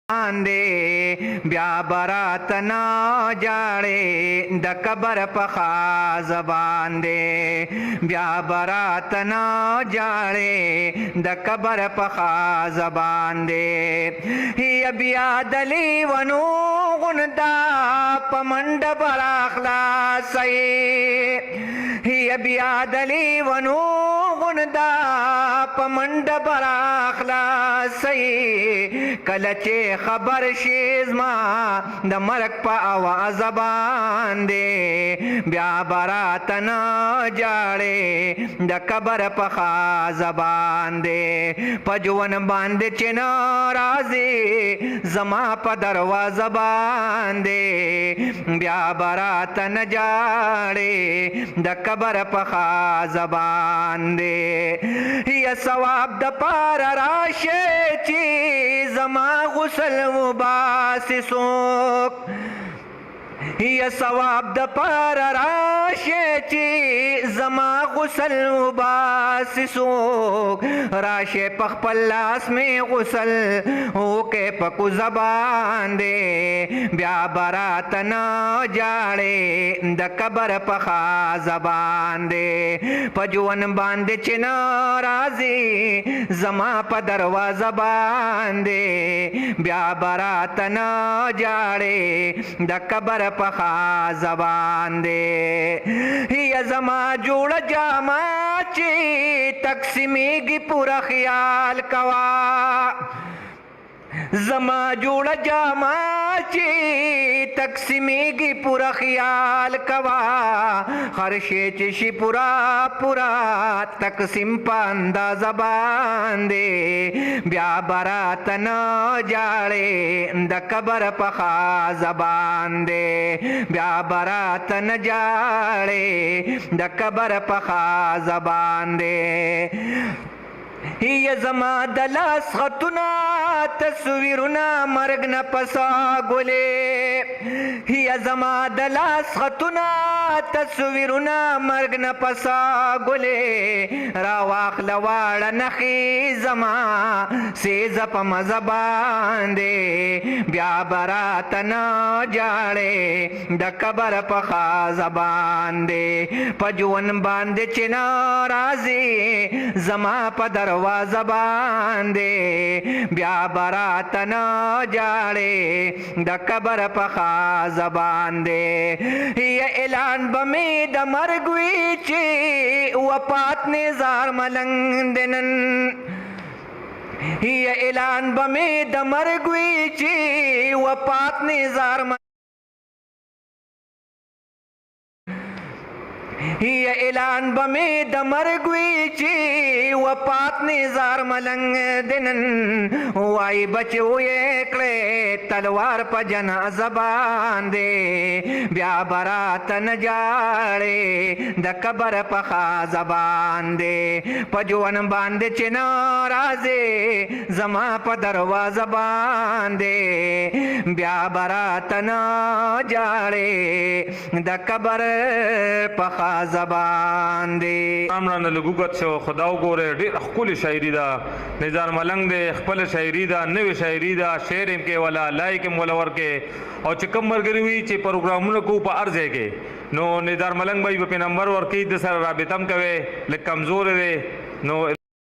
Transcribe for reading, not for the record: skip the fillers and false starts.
आंदे ब्या बरात ना जाड़े द कबर पखा जबान दे ब्या बरात ना जाड़े द कबर पखा जबान दे ही बिया दली वनु गुनदा पमंड बराखला सही ही बिया दली वनु गुनदा पमंड बराखला सही कलचे खबर शेजमा द मरक पा आवाज बांदे ब्या बरात न जाड़े द कबर पखा जबान दे पजवन बांधे चिन राजे जमा प दरवाजा बांधे ब्या बरात न जाड़े द कबर पखा जबान दे ये सवाब द पार राशे ची जमा गुसल मुबासिसोक ये सवाब द पार राशे ची जमा गुसल मुबासिसोक राशे पखपल्लास में गुसल होके पकु जबान दे ब्या बरात न जाड़े द कबर पखा जबान दे पजवन बांधे चिन राजी जमा प दरवाजा बांधे ब्या बरात न जाड़े द कबर पखा जबान दे ये जमा जोड़ जामा ची तकसीमी की पूरा ख्याल कवा जमा जोड़ जामा ची तकसीमी की पूरा ख्याल कवा हर्षे चिशी पूरा पूरा तकसीम पांदा जबान दे ब्या बरात न जाड़े द कबर पखा जबान दे ब्या बरात न जाड़े द कबर पखा जबान दे ये जमा दलास खतुना तस्वीरुना मर्ग न पसा गोले ये जमा दलास खतुना तस्वीरुना मर्ग न पसा गोले रावाख लवाड़ नखी जमा से जप मजबान दे ब्या बरात न जाड़े द कबर पखा जबान दे पजवन बांधे चिना राजी जमा प दरवाजा बांधे ब्या बरात न जाड़े द कबर पखा जबान दे ये ऐलान बमे द मरगवी ची वपात ने जार मलंग दिनन ये ऐलान बमे द मरगवी ची वपात ने जार ये ऐलान बमे द मरगवी ची वपात निजार मलंग दिनन वाई बचो ये कड़े तलवार प जना जबान दे ब्या बरात न जाड़े द कबर पखा जबान दे पजवन बांधे चिन राजे जमा प दरवाजा बांधे ब्या बरात न जाड़े द कबर पखा जबान दे امران لګوګت شو خداو ګوره ډېر خپل شاعری دا نزار ملنګ دې خپل شاعری دا نوې شاعری دا شعر هم کې ولا لایک هم ولا ورکه او چې کم مرګري وي چې پروګرامونه کو په ارزه کې نو نزار ملنګ بھائی په نمبر ورکې د سره رابطه هم کوي لکه کمزور دی نو